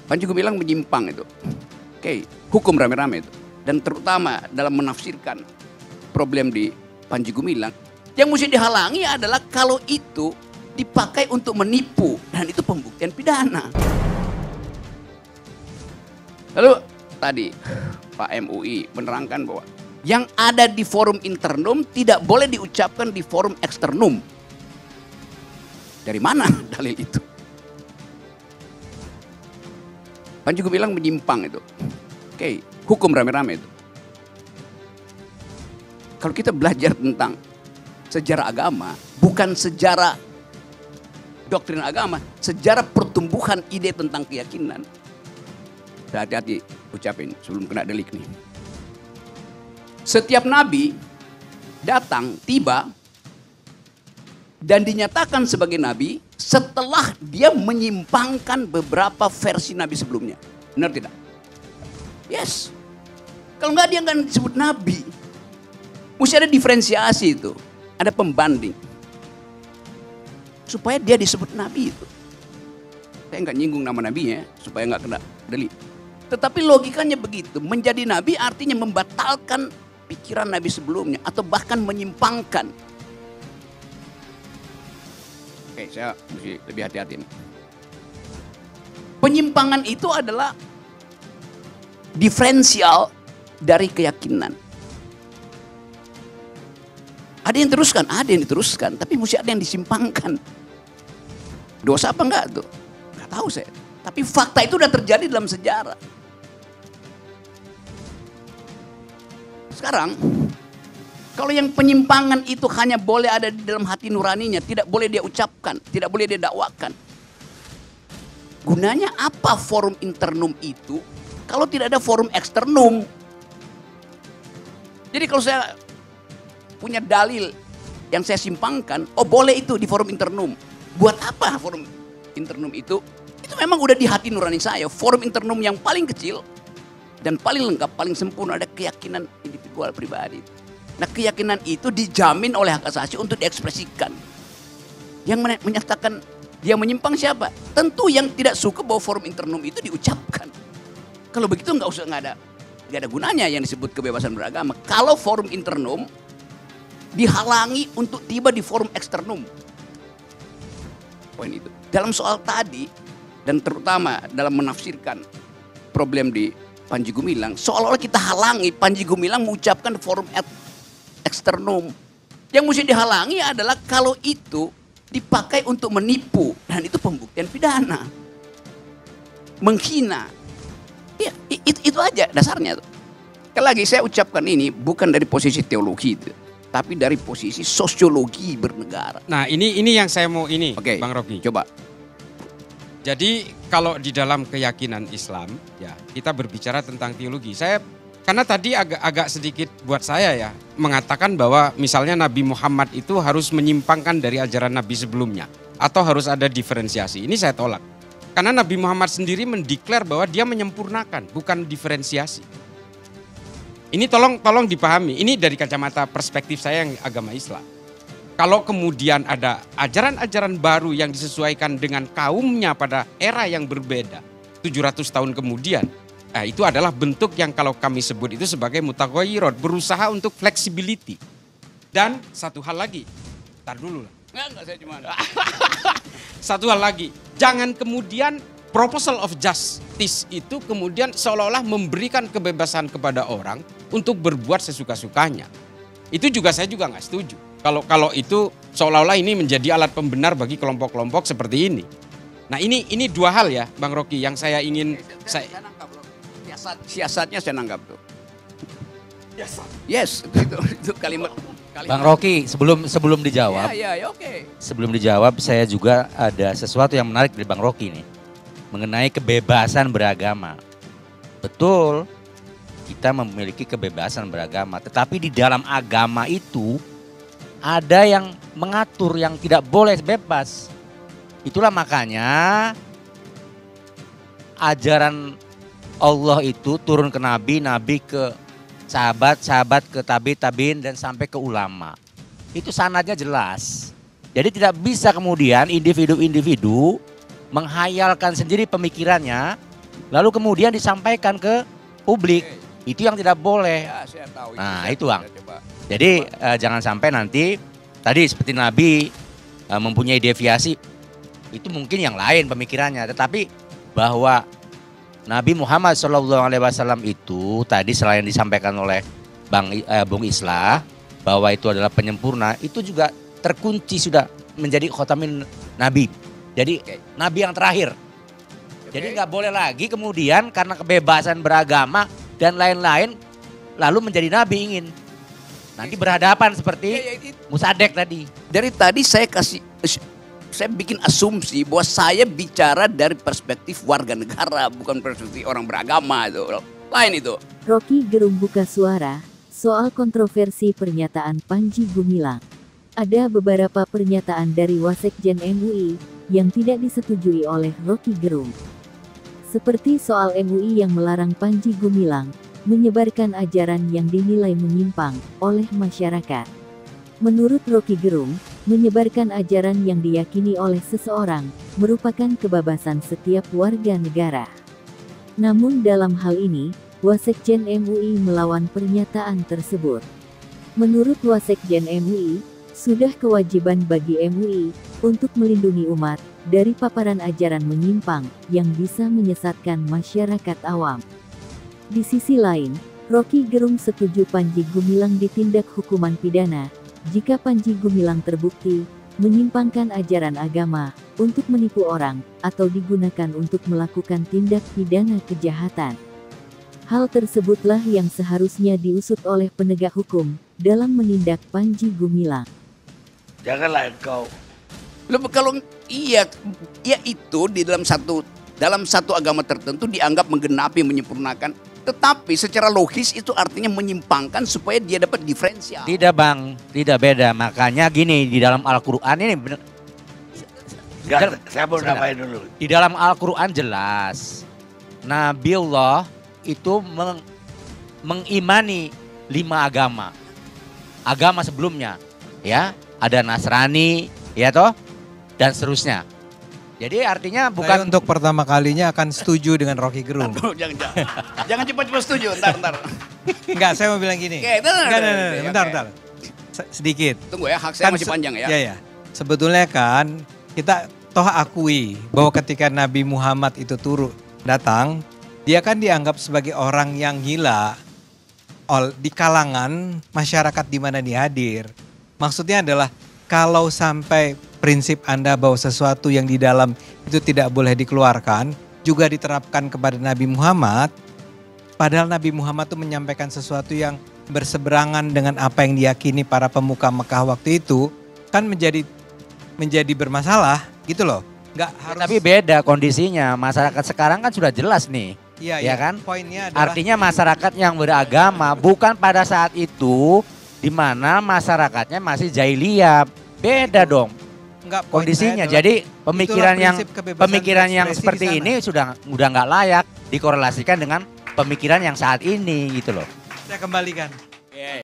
Panji Gumilang menyimpang itu. Oke, hukum rame-rame itu. Dan terutama dalam menafsirkan problem di Panji Gumilang, yang mesti dihalangi adalah kalau itu dipakai untuk menipu, dan itu pembuktian pidana. Lalu tadi Pak MUI menerangkan bahwa yang ada di forum internum tidak boleh diucapkan di forum eksternum. Dari mana dalil itu? Panji Gumilang menyimpang itu. Oke, hukum rame-rame itu. Kalau kita belajar tentang sejarah agama, bukan sejarah doktrin agama, sejarah pertumbuhan ide tentang keyakinan. Hati-hati ucapin sebelum kena delik nih. Setiap nabi datang, tiba, dan dinyatakan sebagai nabi setelah dia menyimpangkan beberapa versi nabi sebelumnya. Benar tidak? Yes. Kalau enggak dia enggak disebut nabi. Mesti ada diferensiasi itu. Ada pembanding. Supaya dia disebut nabi itu. Saya enggak nyinggung nama nabinya supaya enggak kena delik. Tetapi logikanya begitu. Menjadi nabi artinya membatalkan pikiran nabi sebelumnya atau bahkan menyimpangkan. Oke, saya mesti lebih hati-hati nih. Penyimpangan itu adalah diferensial dari keyakinan. Ada yang teruskan, ada yang diteruskan, tapi mesti ada yang disimpangkan. Dosa apa enggak tuh? Enggak tahu saya. Tapi fakta itu udah terjadi dalam sejarah. Sekarang, kalau yang penyimpangan itu hanya boleh ada di dalam hati nuraninya, tidak boleh dia ucapkan, tidak boleh dia dakwakan. Gunanya apa forum internum itu kalau tidak ada forum eksternum? Jadi kalau saya punya dalil yang saya simpangkan, oh boleh itu di forum internum. Buat apa forum internum itu? Itu memang udah di hati nurani saya. Forum internum yang paling kecil dan paling lengkap, paling sempurna ada keyakinan individual pribadi. Nah keyakinan itu dijamin oleh hak asasi untuk diekspresikan. Yang menyatakan dia menyimpang siapa? Tentu yang tidak suka bahwa forum internum itu diucapkan. Kalau begitu nggak ada gunanya yang disebut kebebasan beragama. Kalau forum internum dihalangi untuk tiba di forum eksternum. Poin itu. Dalam soal tadi dan terutama dalam menafsirkan problem di Panji Gumilang, seolah-olah kita halangi Panji Gumilang mengucapkan forum eksternum. Yang mesti dihalangi adalah kalau itu dipakai untuk menipu, dan itu pembuktian pidana. Menghina. Ya, itu aja dasarnya. Sekali lagi saya ucapkan ini bukan dari posisi teologi itu, tapi dari posisi sosiologi bernegara. Nah, ini yang saya mau Oke, Bang Rocky. Coba. Jadi kalau di dalam keyakinan Islam, ya kita berbicara tentang teologi. Karena tadi agak sedikit buat saya ya mengatakan bahwa misalnya Nabi Muhammad itu harus menyimpangkan dari ajaran Nabi sebelumnya atau harus ada diferensiasi. Ini saya tolak. Karena Nabi Muhammad sendiri mendeklar bahwa dia menyempurnakan, bukan diferensiasi. Ini tolong dipahami. Ini dari kacamata perspektif saya yang agama Islam. Kalau kemudian ada ajaran-ajaran baru yang disesuaikan dengan kaumnya pada era yang berbeda 700 tahun kemudian, itu adalah bentuk yang kalau kami sebut itu sebagai mutaghayyirot, berusaha untuk flexibility. Dan satu hal lagi, tar dulu lah. Enggak, saya cuma. Satu hal lagi, jangan kemudian proposal of justice itu kemudian seolah-olah memberikan kebebasan kepada orang untuk berbuat sesuka-sukanya. Itu saya juga nggak setuju. Kalau itu seolah-olah ini menjadi alat pembenar bagi kelompok-kelompok seperti ini. Nah ini dua hal ya Bang Rocky yang saya ingin. Saya nangkap loh. Siasatnya saya nangkap tuh. Yes, itu kalimat. Bang Rocky, sebelum dijawab. Ya, oke. Sebelum dijawab, saya juga ada sesuatu yang menarik dari Bang Rocky nih. Mengenai kebebasan beragama. Betul, kita memiliki kebebasan beragama. Tetapi di dalam agama itu ada yang mengatur yang tidak boleh bebas. Itulah makanya ajaran Allah itu turun ke nabi, nabi ke sahabat, sahabat ke tabi'in dan sampai ke ulama. Itu sanadnya jelas. Jadi tidak bisa kemudian individu-individu menghayalkan sendiri pemikirannya lalu kemudian disampaikan ke publik. Itu yang tidak boleh. Ya, saya tahu. Nah, Saya itu, Bang. coba. Jadi jangan sampai nanti tadi seperti Nabi mempunyai deviasi, itu mungkin yang lain pemikirannya. Tetapi bahwa Nabi Muhammad SAW itu tadi selain disampaikan oleh Bung Islah bahwa itu adalah penyempurna, itu juga terkunci sudah menjadi khotamin Nabi. Jadi Nabi yang terakhir. Jadi nggak boleh lagi kemudian karena kebebasan beragama dan lain-lain lalu menjadi Nabi ingin. Nanti berhadapan seperti Musadek tadi. Dari tadi saya bikin asumsi bahwa saya bicara dari perspektif warga negara, bukan perspektif orang beragama itu. Lain itu. Rocky Gerung buka suara soal kontroversi pernyataan Panji Gumilang. Ada beberapa pernyataan dari Wasekjen MUI yang tidak disetujui oleh Rocky Gerung. Seperti soal MUI yang melarang Panji Gumilang menyebarkan ajaran yang dinilai menyimpang oleh masyarakat. Menurut Rocky Gerung, menyebarkan ajaran yang diyakini oleh seseorang merupakan kebebasan setiap warga negara. Namun dalam hal ini, Wasekjen MUI melawan pernyataan tersebut. Menurut Wasekjen MUI, sudah kewajiban bagi MUI untuk melindungi umat dari paparan ajaran menyimpang yang bisa menyesatkan masyarakat awam. Di sisi lain, Rocky Gerung setuju Panji Gumilang ditindak hukuman pidana jika Panji Gumilang terbukti menyimpangkan ajaran agama untuk menipu orang atau digunakan untuk melakukan tindak pidana kejahatan. Hal tersebutlah yang seharusnya diusut oleh penegak hukum dalam menindak Panji Gumilang. Janganlah engkau. Loh, kalau iya itu di dalam satu agama tertentu dianggap menggenapi, menyempurnakan. Tetapi secara logis itu artinya menyimpangkan supaya dia dapat diferensial. Tidak Bang, tidak beda. Makanya gini di dalam Al-Quran ini benar. Saya mau nambahin dulu. Di dalam Al-Quran jelas Nabiullah itu mengimani 5 agama. Agama sebelumnya, ya, ada Nasrani, ya toh, dan seterusnya. Jadi artinya Saya bukan untuk pertama kalinya akan setuju dengan Rocky Gerung. Jangan cepat-cepat setuju, ntar. Enggak, saya mau bilang gini. Oke, Bentar. Sedikit. Tunggu ya, hak saya masih panjang ya. Iya. Sebetulnya kan kita toh akui bahwa ketika Nabi Muhammad itu datang, dia kan dianggap sebagai orang yang gila di kalangan masyarakat di mana dia hadir. Maksudnya adalah kalau sampai prinsip Anda bahwa sesuatu yang di dalam itu tidak boleh dikeluarkan juga diterapkan kepada Nabi Muhammad, padahal Nabi Muhammad itu menyampaikan sesuatu yang berseberangan dengan apa yang diyakini para pemuka Mekah waktu itu, kan menjadi bermasalah gitu loh. Nggak harus. Tapi beda kondisinya. Masyarakat sekarang kan sudah jelas nih. Iya, ya kan? Poinnya adalah Artinya masyarakat yang beragama bukan pada saat itu di mana masyarakatnya masih jahiliyah. Beda dong enggak, poin kondisinya. saya adalah Jadi pemikiran prinsip yang berekspresi seperti di sana. ini sudah nggak layak dikorelasikan dengan pemikiran yang saat ini gitu loh. saya kembalikan.